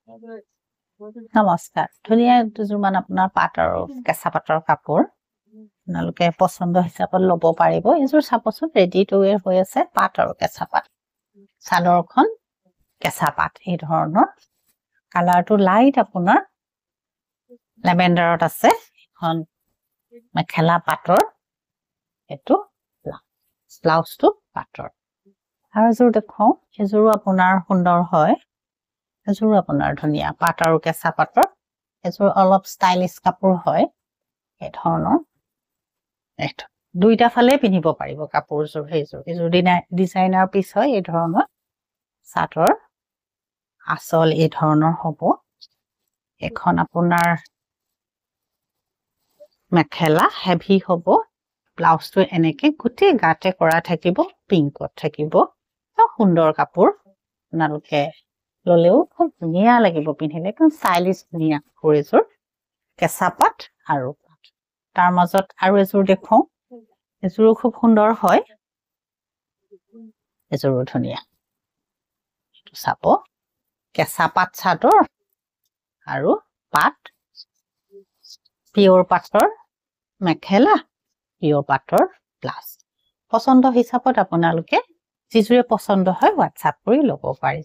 নমস্কাৰ ধুনীয়া দুযোৰমান আপোনাৰ পাট আৰু কেঁচা পাটৰ কাপোৰ আপোনালোকে পছন্দ হিচাপত ল'ব পাৰিব এযোৰ চাবচোন ৰেডি টু ৱেৰ হৈ আছে পাট আৰু কেঁচা পাট চাদৰখন কেঁচা পাট এই ধৰণৰ কালাৰটো লাইট আপোনাৰ লেভেণ্ডাৰত আছে এখন মেখেলা পাটৰ এটো ব্লাউজটো পাটৰ আৰু এযোৰ দেখো এযোৰো আপোনাৰ সুন্দৰ হয় এযোৰ আপোনাৰ ধুনীয়া পাট আৰু কেঁচা পাটৰ এযোৰ অলপ ষ্টাইলিছ কাপোৰ হয় এই ধৰণৰ এটো দুইটা ফালে পিন্ধিব পাৰিব কাপোৰযোৰ সেইযোৰ এযোৰ ডিজাইনাৰ পিস হয় এই ধৰণৰ চাদৰ আসল এই ধৰণৰ হ'ব এখন আপোনাৰ মেখেলা হেভি হ'ব ব্লাউজটো এনেকে গুটি গাতে কৰা থাকিব পিংকত থাকিব সুন্দৰ কাপোৰ আপোনালোকে ললেও খুব ধুনীয়া লাগিব পিন্ধিলে একদম ষ্টাইলিছ ধুনীয়া কাপোৰযোৰ কেঁচা পাট আৰু তাৰ মাজত আৰু এযোৰ দেখো এযোৰো খুব সুন্দৰ হয় এযোৰো ধুনীয়া চাব কেঁচা পাট চাদৰ আৰু পাট পিয়ৰ পাটৰ মেখেলা পিয়ৰ পাটৰ ব্লাউজ পছন্দ হিচাপত আপোনালোকে যিযোৰে পছন্দ হয় হোৱাটছআপ কৰি ল'ব পাৰে